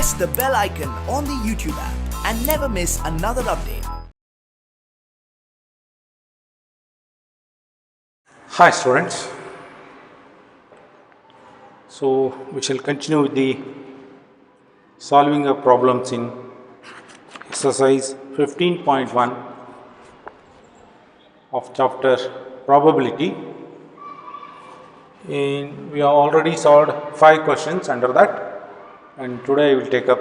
press the bell icon on the YouTube app and never miss another update. Hi students, so we shall continue with the solving of problems in exercise 15.1 of chapter probability. We have already solved 5 questions under that, and today I will take up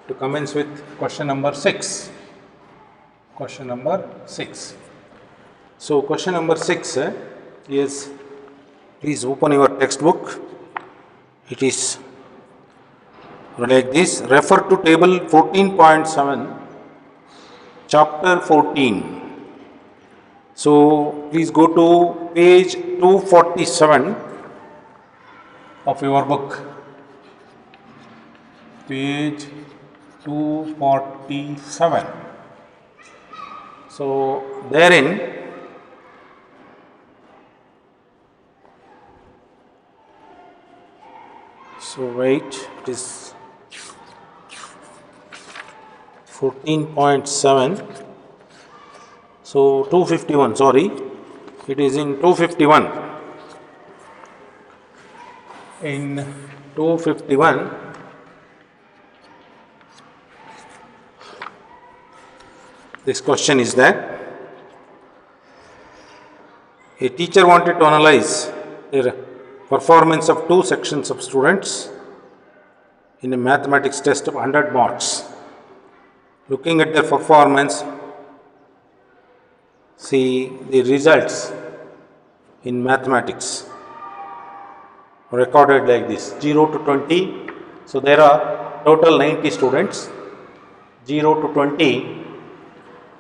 to commence with question number 6. Question number 6. So question number 6 is, please open your textbook. It is like this: refer to table 14.7, chapter 14. So please go to page 247 of your book. Page 247. So therein it is 14.7. So 251, sorry, it is in 251. In 251, this question is that a teacher wanted to analyze the performance of 2 sections of students in a mathematics test of 100 marks. Looking at their performance, see the results in mathematics recorded like this: 0 to 20. So there are total 90 students. 0 to 20,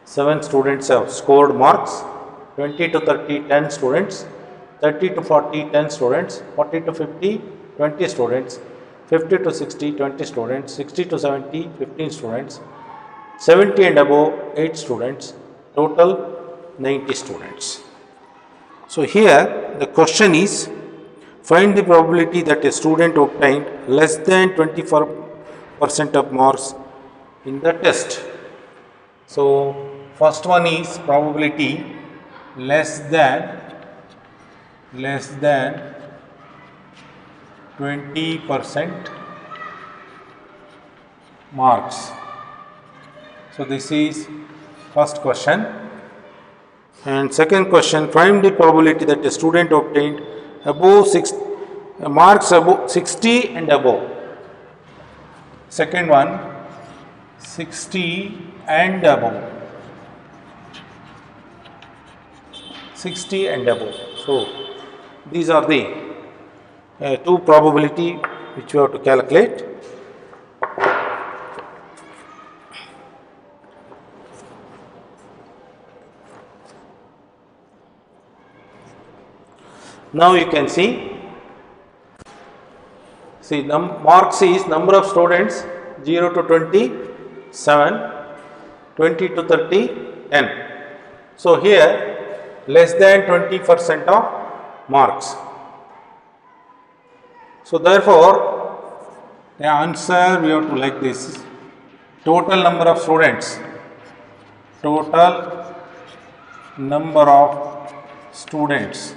7 students have scored marks. 20 to 30, 10 students. 30 to 40, 10 students. 40 to 50, 20 students. 50 to 60, 20 students. 60 to 70, 15 students. 70 and above, 8 students. Total 90 students. So here the question is, find the probability that a student obtained less than 24% of marks in the test. So first one is probability less than 20% marks. So this is first question. And second question, find the probability that a student obtained marks above 60 and above. Second one, 60 and above. 60 and above. So these are the 2 probability which you have to calculate. Now you can see marks is number of students 0 to 20, 7, 20 to 30, 10. So here less than 20% of marks. So therefore the answer we have to like this: total number of students. Total number of students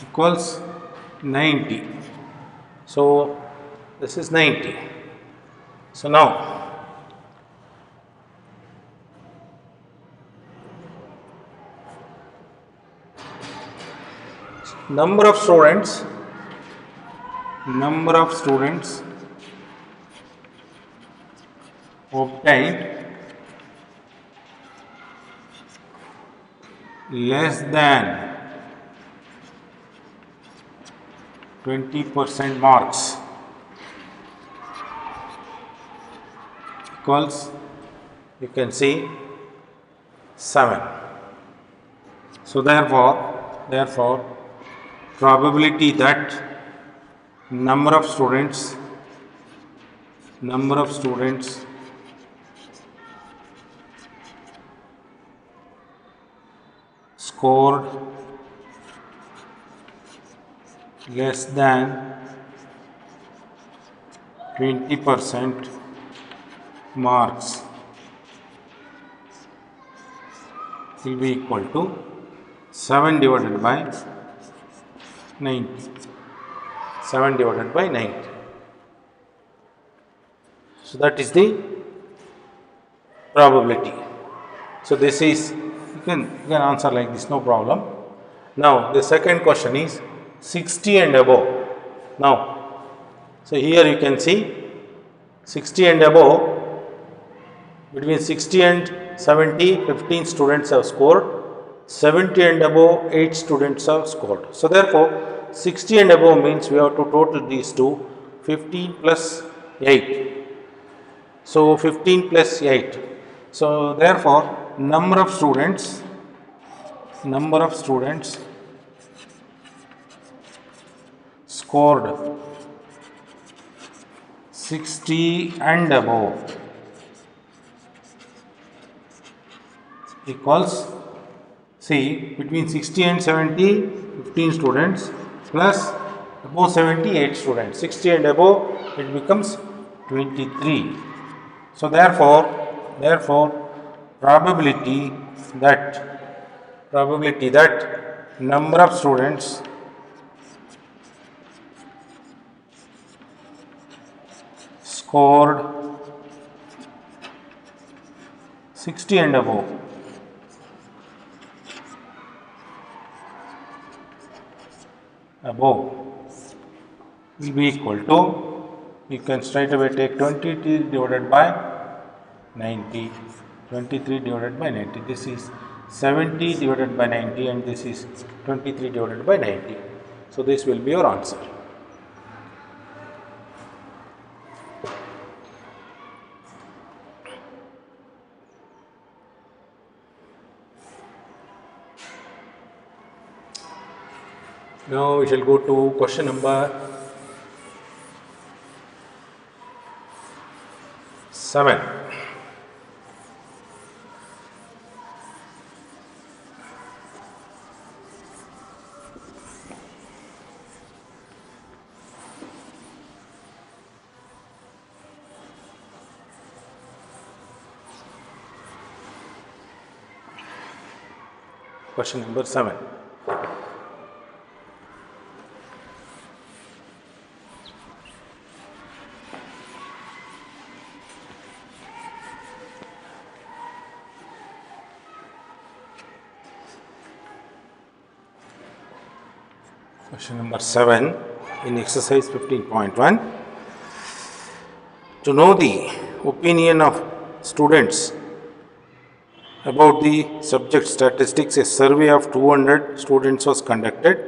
equals 90. So this is 90. So now number of students obtained less than 20% marks equals, you can see, 7. So therefore probability that number of students scored less than 20% marks will be equal to 7 divided by 90. 7 divided by 90. So that is the probability. So this is, you can answer like this, no problem. Now the second question is 60 and above. Now, so here you can see 60 and above, between 60 and 70, 15 students have scored. 70 and above, 8 students have scored. So therefore, 60 and above means we have to total these two, 15 plus 8. So 15 plus 8. So therefore, number of students scored 60 and above equals, see, between 60 and 70, 15 students plus above 70, 8 students. 60 and above, it becomes 23. So therefore probability that number of students scored 60 and above will be equal to, you can straight away take 23 divided by 90, 23 divided by 90. This is 70 divided by 90 and this is 23 divided by 90. So this will be your answer. Now we shall go to question number 7. Question number 7. Question number 7 in exercise 15.1. To know the opinion of students about the subject statistics, a survey of 200 students was conducted.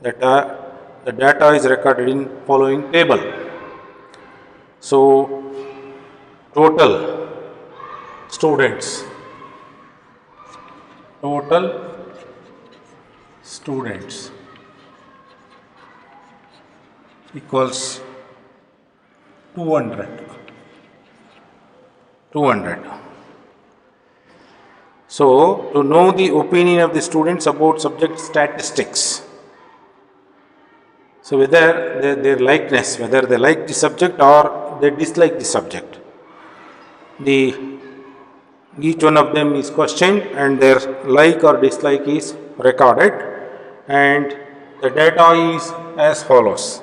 The data is recorded in following table. So, total students equals 200. So, to know the opinion of the students about subject statistics, so whether their likeness, whether they like the subject or they dislike the subject, each one of them is questioned and their like or dislike is recorded, and the data is as follows.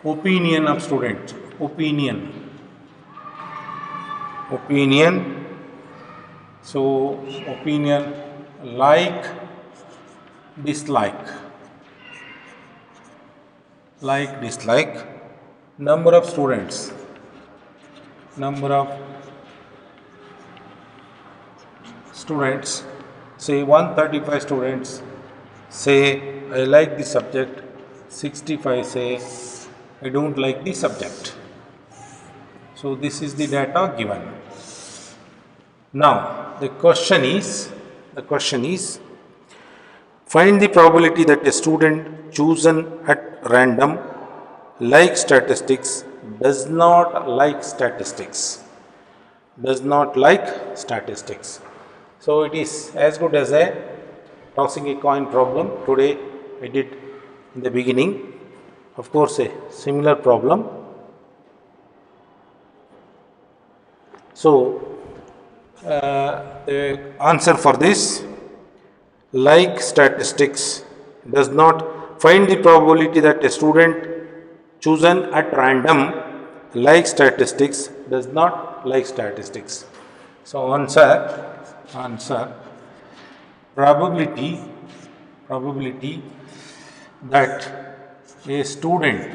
Opinion of student, opinion. So opinion, like, dislike, number of students, say 135 students say I like the subject, 65 say I don't like the subject. So this is the data given. Now the question is find the probability that a student chosen at random likes statistics, does not like statistics. So it is as good as a tossing a coin problem. Today I did in the beginning, of course, a similar problem. So the answer for this, like statistics does not find the probability that a student chosen at random like statistics does not like statistics. So answer probability that a student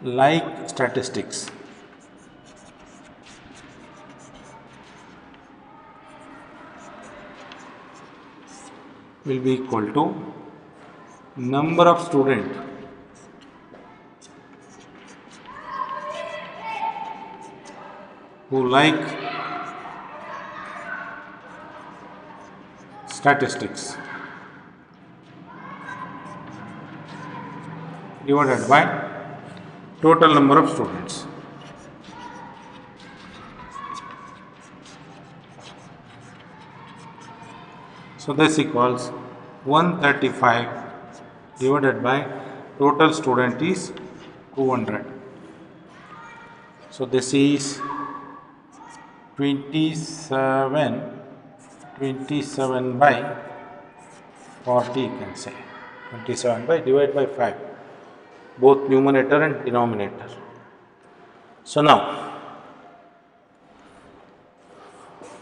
like statistics will be equal to number of student who like statistics divided by total number of students. So this equals 135 divided by total student is 200. So this is 27 by 40, you can say 27 by divided by 5, both numerator and denominator. So now,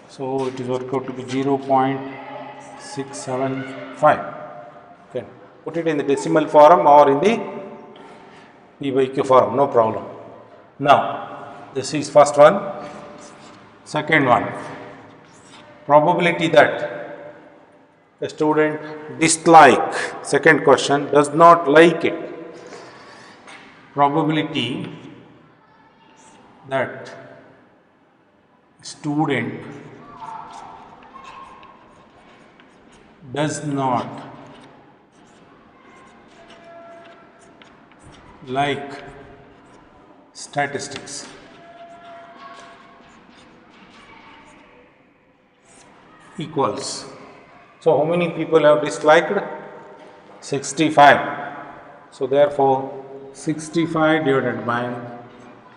so it is worked out to be 0.675. Okay, put it in the decimal form or in the P by Q form, no problem. Now, this is first one. Second one, probability that a student dislike, second question, does not like it. Probability that student does not like statistics equals, so how many people have disliked? 65. So therefore 65 divided by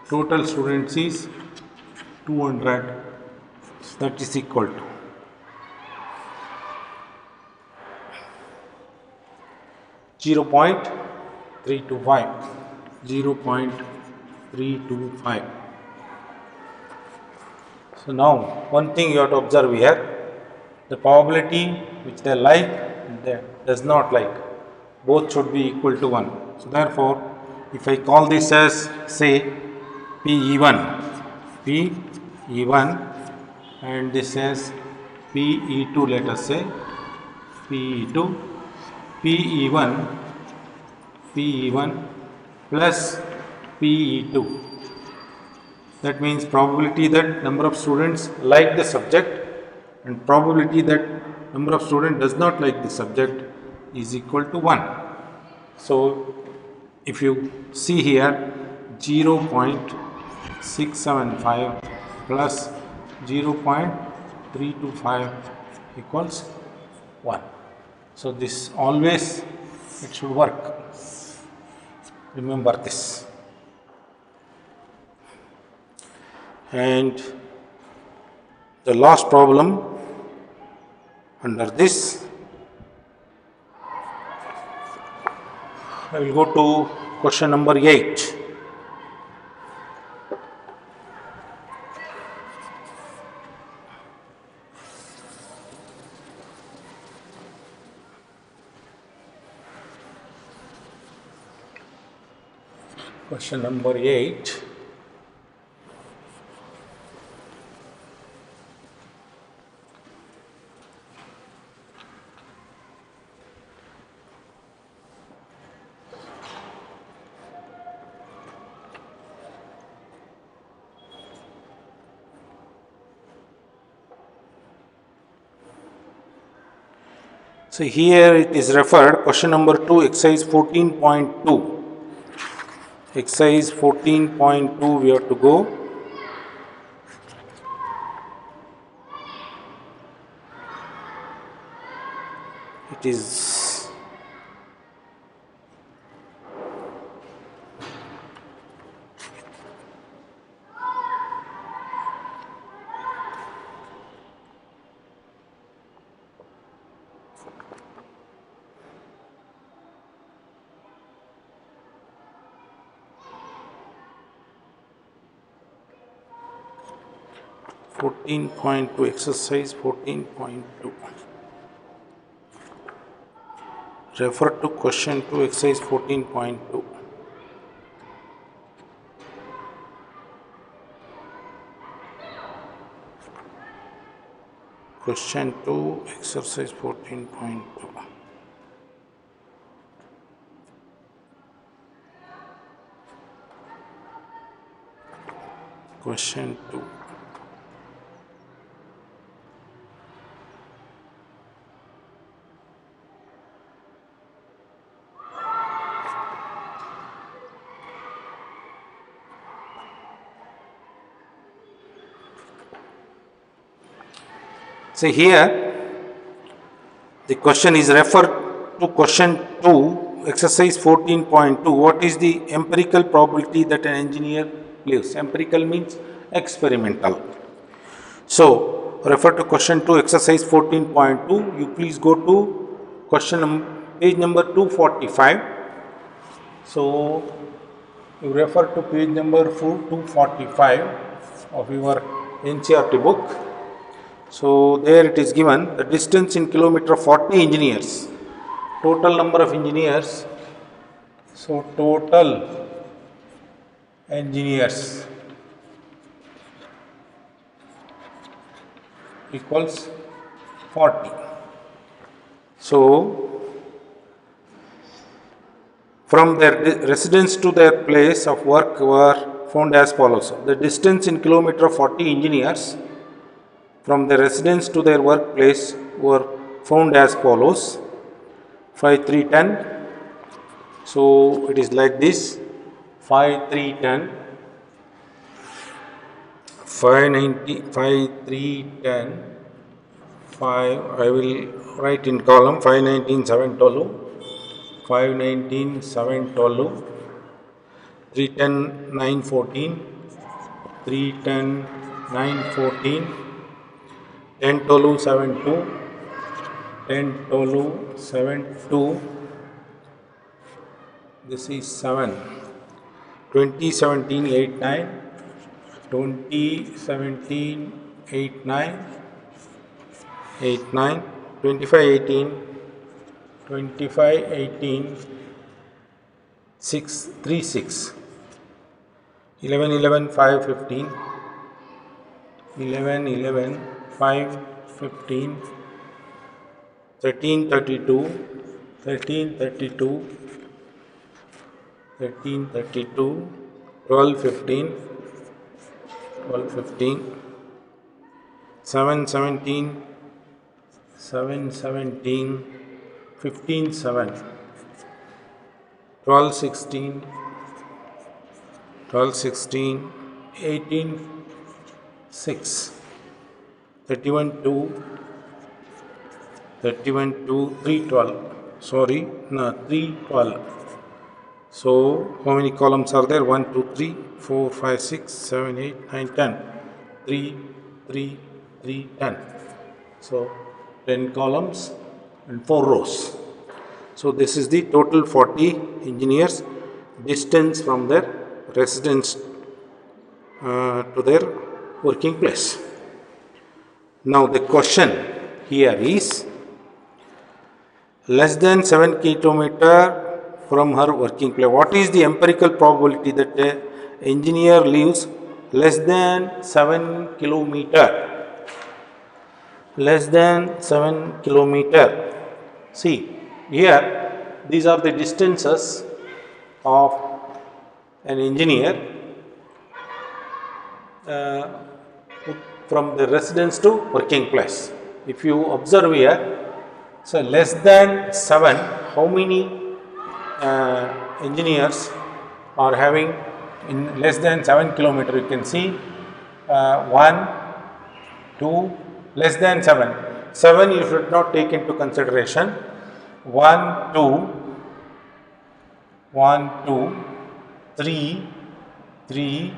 total students is 200, that is equal to 0.325. So now one thing you have to observe here, the probability which they like and they does not like, both should be equal to 1. So therefore, if I call this as, say, PE1 and this is PE2, let us say PE2, PE1 plus PE2. That means probability that number of students like the subject and probability that number of students does not like the subject is equal to 1. So if you see here, 0.675 plus 0.325 equals 1. So this always, it should work. Remember this. And the last problem under this, I will go to question number 8. Question number 8. So here it is referred, question number 2, exercise 14.2. Exercise 14.2 we have to go. It is 14.2 exercise 14.2. Refer to question 2 exercise 14.2. Question 2 exercise 14.2. Question 2. See here, the question is refer to question 2, exercise 14.2. What is the empirical probability that an engineer lives? Empirical means experimental. So, refer to question 2, exercise 14.2. You please go to page number 245. So, you refer to page number 245 of your NCERT book. So, there it is given the distance in kilometer 40 engineers, total number of engineers. So, total engineers equals 40. So, from their residence to their place of work were found as follows. The distance in kilometer 40 engineers from their residence to their workplace were found as follows: 5, 3, 10. So it is like this: 5, 3, 10, 590, 5, 3, 10, 5. I will write in column 519, 7, 12, 519, 7, 12, 310, 9, 14, 310, 9, 14. 10 12 7 2, 10 12 7 2, this is 7, 20 17 8 9, 20 17 8 9, 8 9, 25 18, 25 18, 6 3 6, 11 11 5 15, 11 11 5 15, 13 32, 13 32, 13 32, 12 15, 12 15, 7 17, 7 17, 15 7, 12 16, 12 16, 18 6, 31 2, 31 2, 3 12. Sorry, no, 3 12. So, how many columns are there? 1 2 3 4 5 6 7 8 9 10. 3 3 3 10. So, 10 columns and 4 rows. So, this is the total 40 engineers distance from their residence to their working place. Now, the question here is less than 7 kilometer from her working place. What is the empirical probability that an engineer lives less than 7 kilometer? Less than 7 kilometer. See, here these are the distances of an engineer from the residence to working place. If you observe here, so less than 7, how many engineers are having in less than 7 kilometer? You can see 1, 2, less than 7. 7 you should not take into consideration. 1, 2, 1, 2, 3, 3,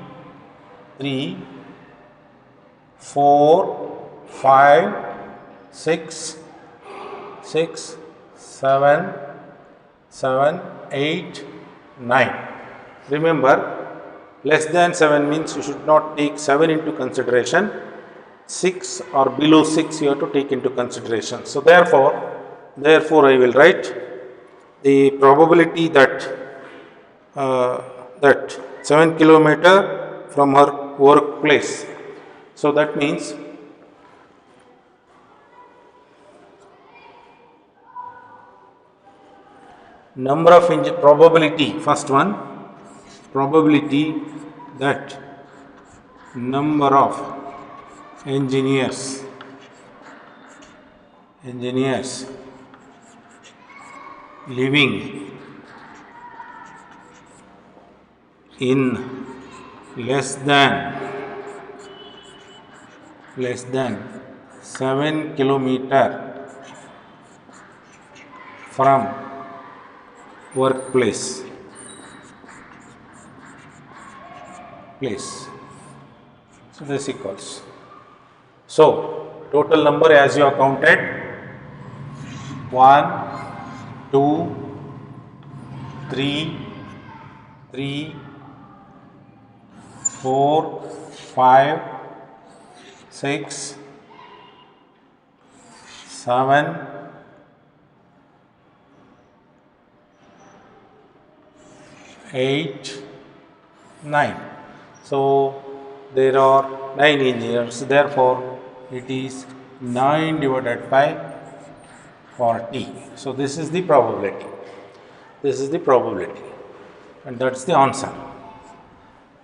3, 4, 5, 6, 6, 7, 7, 8, 9. Remember, less than 7 means you should not take 7 into consideration. 6 or below 6 you have to take into consideration. So therefore I will write the probability that 7 kilometer from her workplace. So that means number of probability, first one, probability that number of engineers living in less than 7 kilometer from workplace place. So this equals. So total number as you have counted 1, 2, 3, 4, 5, 6, 7, 8, 9. So there are 9 engineers, therefore it is 9 divided by 40. So this is the probability. And that's the answer.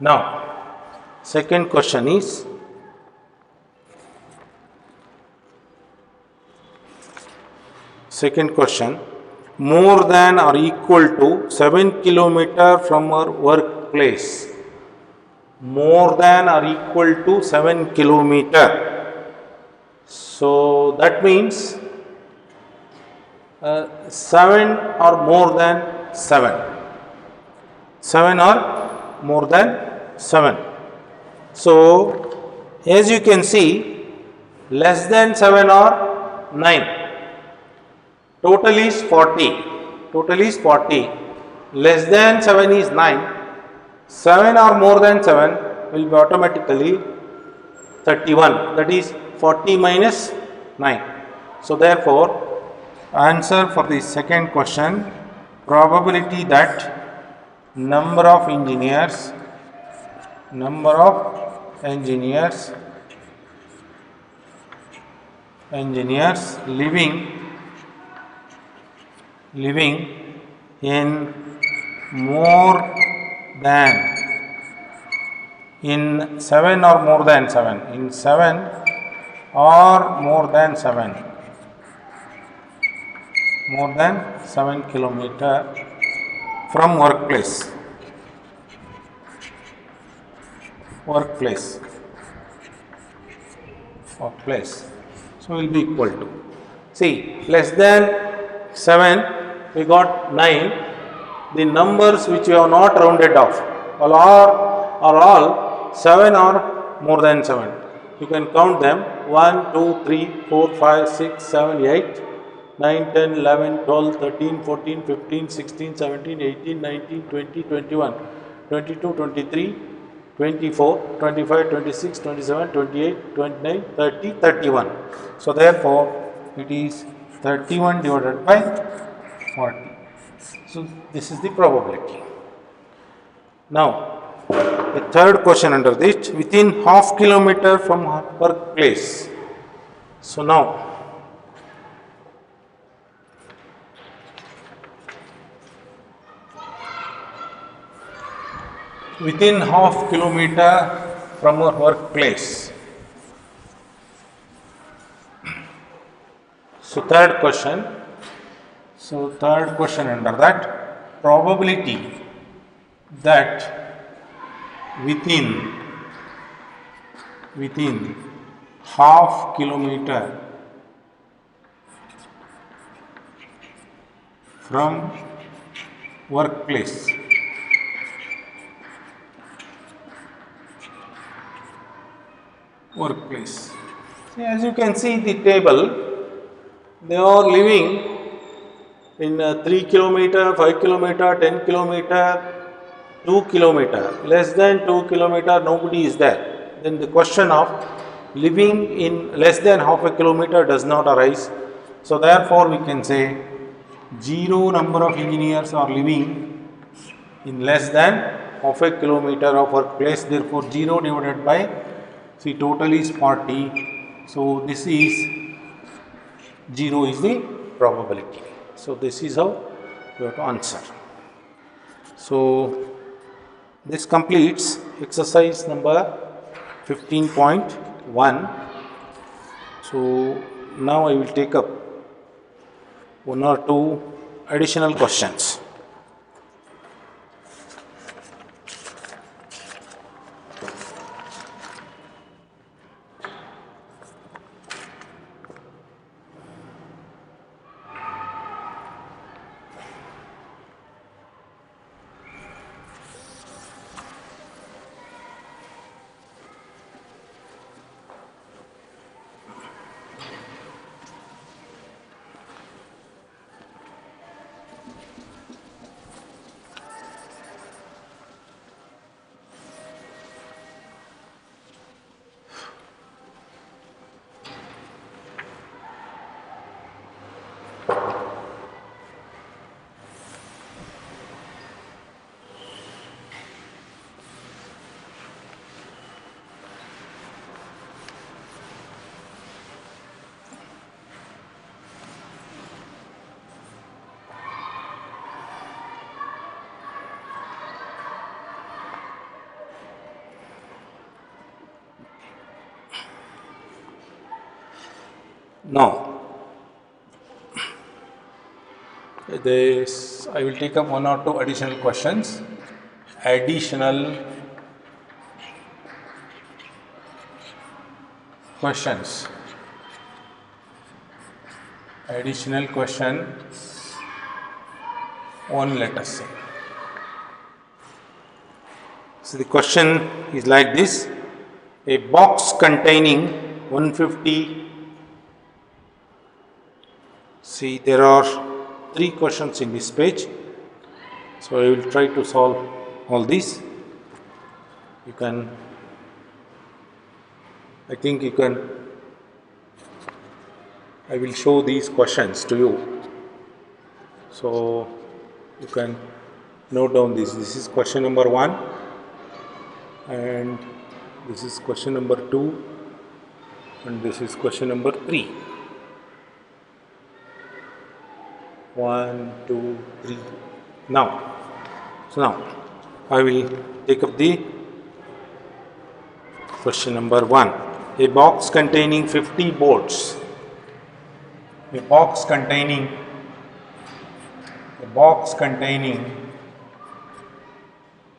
Now second question is more than or equal to 7 kilometer from our workplace. More than or equal to 7 kilometer. So that means 7 or more than 7. 7 or more than 7. So as you can see, less than 7 or 9. Total is 40. Less than 7 is 9. 7 or more than 7 will be automatically 31. That is 40 minus 9. So therefore, answer for the second question, probability that number of engineers living in more than, in 7 or more than 7, in 7 or more than 7 kilometer from workplace. So will be equal to, see, less than 7 we got 9. The numbers which we have not rounded off are all 7 or more than 7. You can count them 1, 2, 3, 4, 5, 6, 7, 8, 9, 10, 11, 12, 13, 14, 15, 16, 17, 18, 19, 20, 21, 22, 23, 24, 25, 26, 27, 28, 29, 30, 31. So therefore it is 31 divided by 40. So this is the probability. Now the third question under this, within half kilometer from workplace. So now within half kilometer from our workplace. So third question under that, probability that within half kilometer from workplace. See, as you can see the table, they are living in 3 kilometer, 5 kilometer, 10 kilometer, 2 kilometer. Less than 2 kilometer, nobody is there. Then the question of living in less than half a kilometer does not arise. So therefore we can say zero number of engineers are living in less than half a kilometer of workplace. Therefore 0 divided by, see, total is 40. So this is 0 is the probability. So this is how you have to answer. So this completes exercise number 15.1. So now I will take up one or two additional questions. Now, this I will take up one or two additional questions. Additional questions. Additional question 1, let us say. So the question is like this: a box containing 150. See, there are 3 questions in this page. So I will try to solve all these. You can, I think you can, I will show these questions to you. So you can note down this. This is question number 1 and this is question number 2 and this is question number 3. 1, 2, 3. Now, I will take up the question number 1. A box containing 50 bolts. A box containing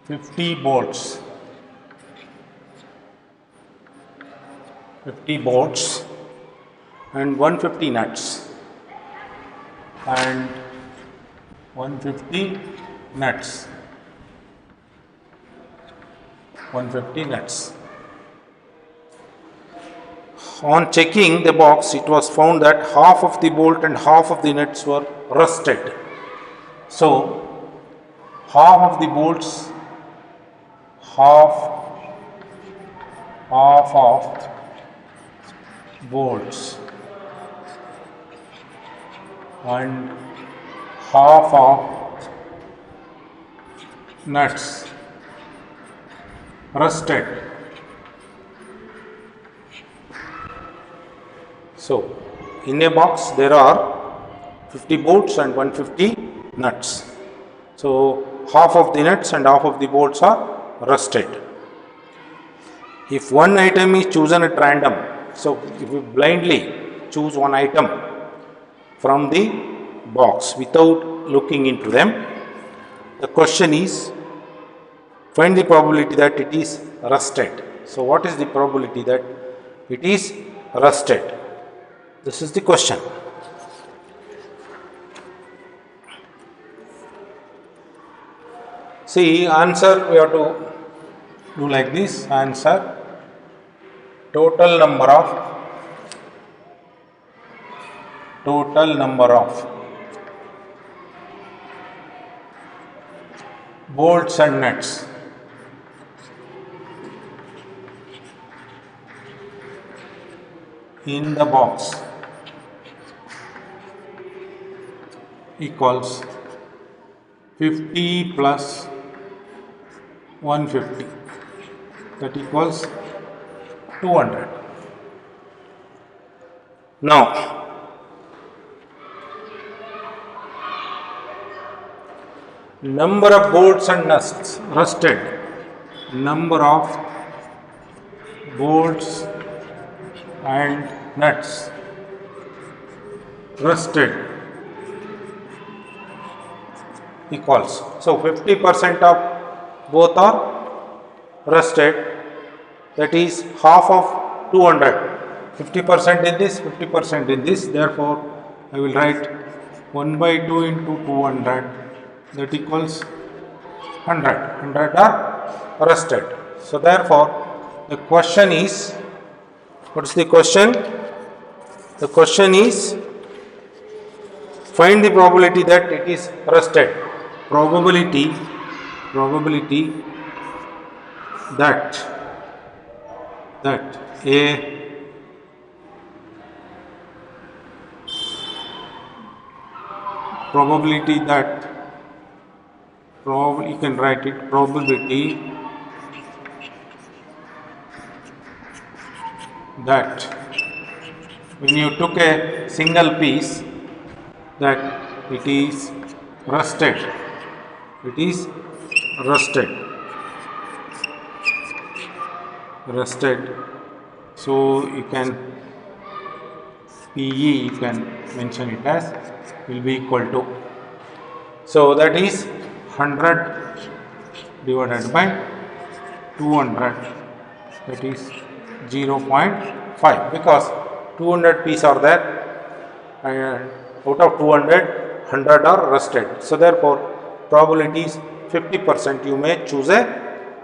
50 bolts. 50 bolts and 150 nuts. And 150 nuts. 150 nuts. On checking the box, it was found that half of the bolt and half of the nuts were rusted. So, half of the bolts, half of bolts and half of nuts rusted. So, in a box there are 50 bolts and 150 nuts. So, half of the nuts and half of the bolts are rusted. If one item is chosen at random, so if you blindly choose one item from the box without looking into them, the question is find the probability that it is rusted. So what is the probability that it is rusted? This is the question. See, answer we have to do like this. Answer: total number of bolts and nuts. in the box equals 50 plus 150, that equals 200. Now, number of bolts and nuts rusted, number of bolts and nuts rusted equals, so 50% of both are rusted, that is half of 200. 50% in this, 50% in this, therefore I will write 1 by 2 into 200, that equals 100. 100 are rusted. So therefore the question is, what is the question? The question is, find the probability that it is rusted. Probability that a probability that you can write it, probability that when you took a single piece, that it is rusted, so you can PE, you can mention it as, will be equal to, so that is 100 divided by 200, that is 0.5, because 200 pieces are there and out of 200, 100 are rusted. So therefore probability is 50%, you may choose a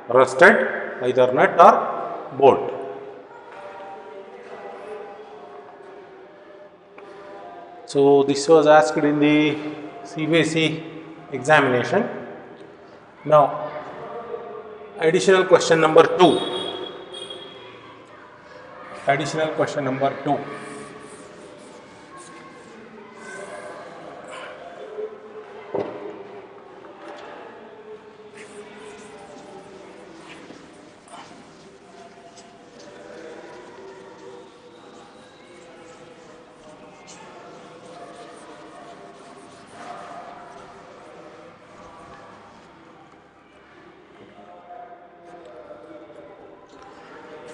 rusted either nut or bolt. So this was asked in the CBSE examination. Now additional question number 2.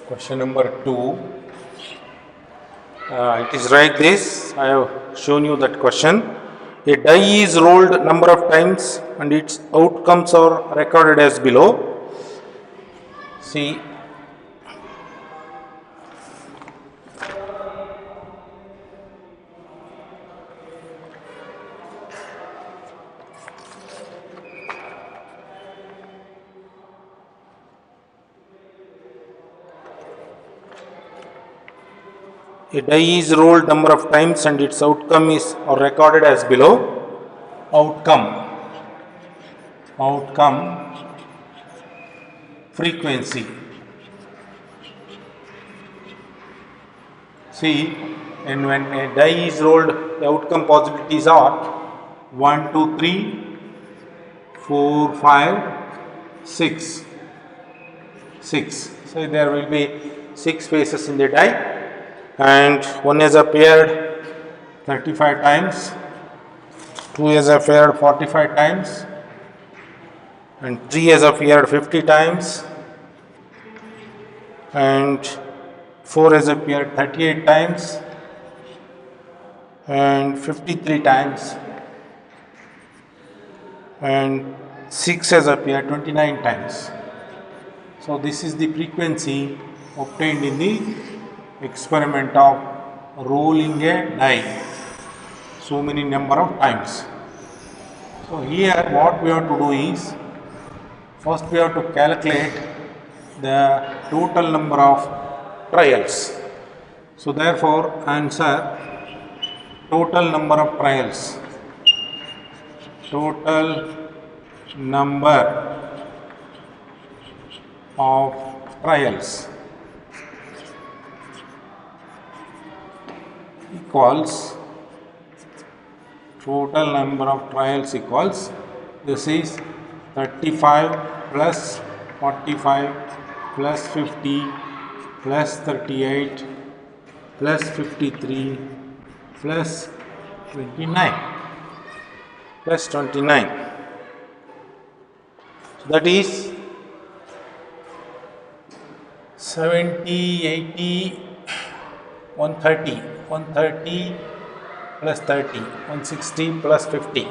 Question number 2. It is like this. I have shown you that question. A die is rolled number of times and its outcomes are recorded as below. See, a die is rolled number of times and its outcome is or recorded as below. Outcome frequency. See, and when a die is rolled, the outcome possibilities are 1, 2, 3, 4, 5, 6. So there will be 6 faces in the die, and one has appeared 35 times, 2 has appeared 45 times, and 3 has appeared 50 times, and 4 has appeared 38 times, and 53 times, and 6 has appeared 29 times. So this is the frequency obtained in the experiment of rolling a die so many number of times. So here what we have to do is, first we have to calculate the total number of trials. So therefore answer, total number of trials, equals total number of trials equals, this is 35 plus 45 plus 50 plus 38 plus 53 plus 29 plus 29. So that is 70, 80, 130, 130 plus 30, 160 plus 50,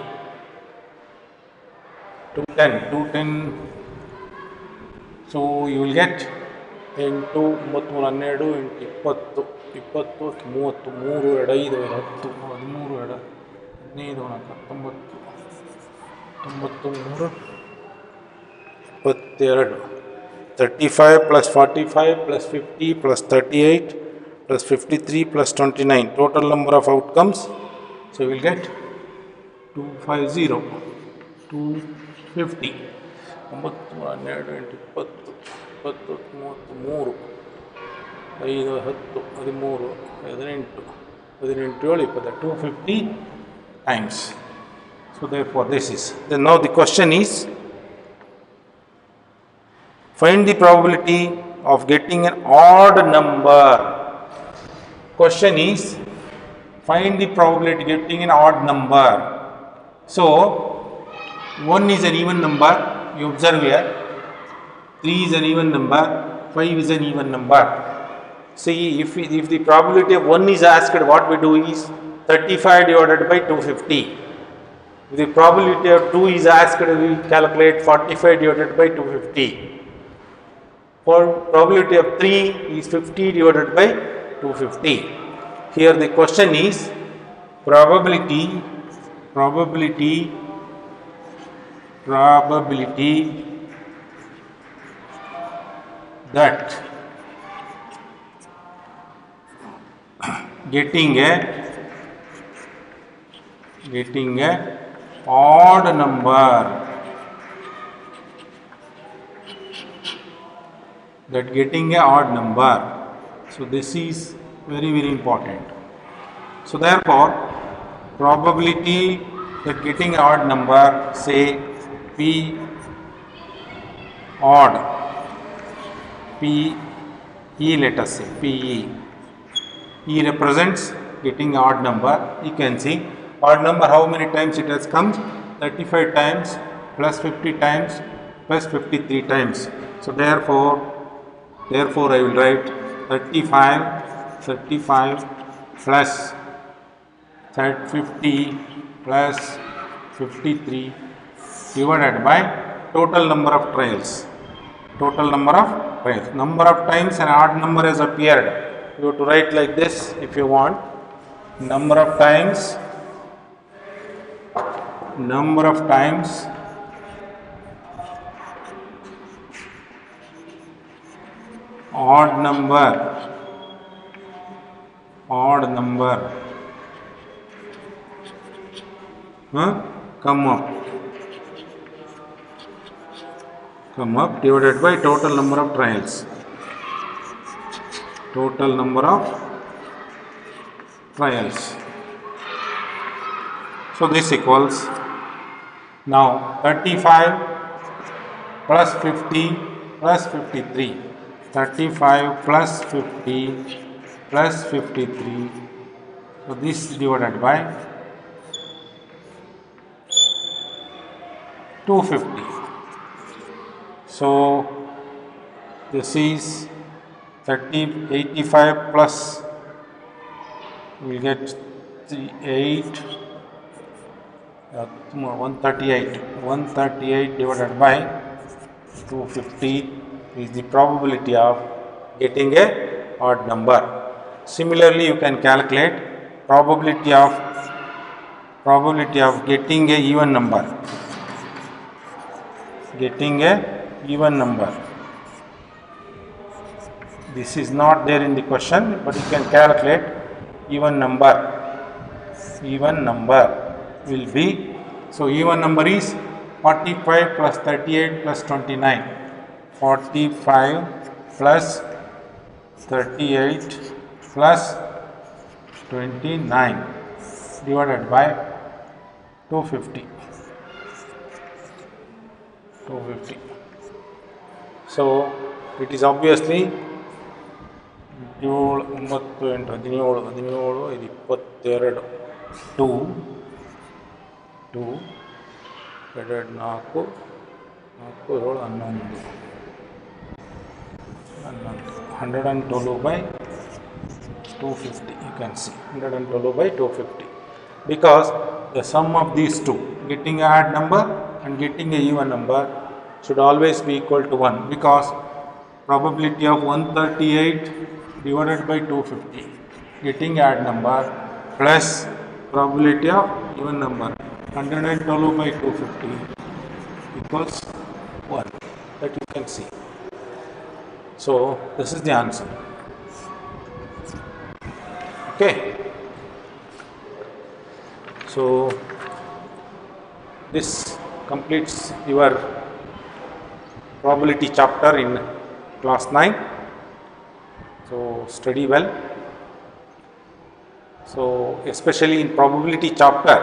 210, 210. So you will get 8, 9, 12, 20, 20, 30, 30, 3, 5, 10, 13, 15, 35 plus 45 plus 50 plus 38 plus 53 plus 29. Total number of outcomes. So you will get 250, 250. 9, 12, 20, 20, 33, 5, 10, 13, 18, 250 times. So therefore this is. Then now the question is, find the probability of getting an odd number. Question is, find the probability of getting an odd number. So 1 is an even number, you observe here, 3 is an even number, 5 is an even number. See, if the probability of 1 is asked, what we do is 35 divided by 250. If the probability of 2 is asked, we calculate 45 divided by 250. For probability of 3 is 50 divided by 250. Here the question is probability that getting a odd number, so this is very, very important. So therefore probability that getting an odd number, say P odd, P E, let us say P E represents getting an odd number. You can see odd number, how many times it has come? 35 times plus 50 times plus 53 times. So therefore I will write 35 plus 50 plus 53 divided by total number of trials. Number of times an odd number has appeared. You have to write like this if you want. Number of times odd number come up divided by total number of trials. So this equals, now 35 plus 50 plus 53, 35 plus 50 plus 53, so this is divided by 250. So this is 85 plus, we will get 138 divided by 250 is the probability of getting a odd number. Similarly, you can calculate probability of getting a even number. This is not there in the question, but you can calculate even number. Even number will be, so even number is 45 plus 38 plus 29. 45 plus 38 plus 29 divided by 250. 250. So it is obviously 7 9 8 17 17 22 2 2 4 4 7 11 112 by 250. You can see 112 by 250, because the sum of these two, getting a odd number and getting a even number, should always be equal to 1, because probability of 138 divided by 250 getting odd number plus probability of even number 112 by 250 equals 1, that you can see. So this is the answer. Okay, so this completes your probability chapter in class 9. So study well. So especially in probability chapter,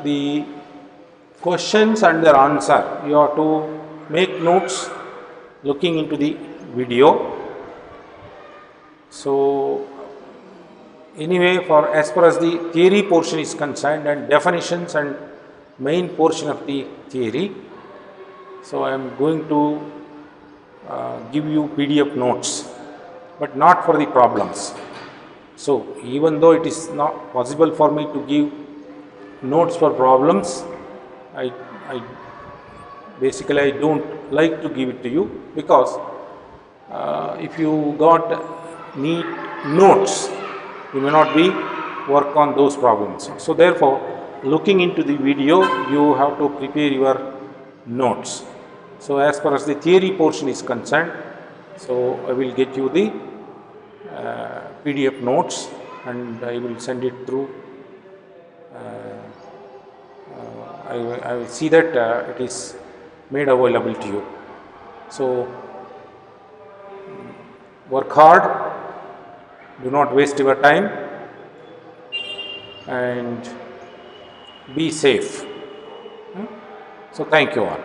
the questions and their answer, you have to make notes looking into the video. So anyway, for as far as the theory portion is concerned and definitions and main portion of the theory, so I am going to give you PDF notes, but not for the problems. So even though it is not possible for me to give notes for problems, I basically I don't like to give it to you, because if you got need notes, you may not be work on those problems. So therefore, looking into the video, you have to prepare your notes. So as far as the theory portion is concerned, so I will get you the PDF notes and I will send it through. I will see that it is made available to you. So work hard, do not waste your time, and be safe. So thank you all.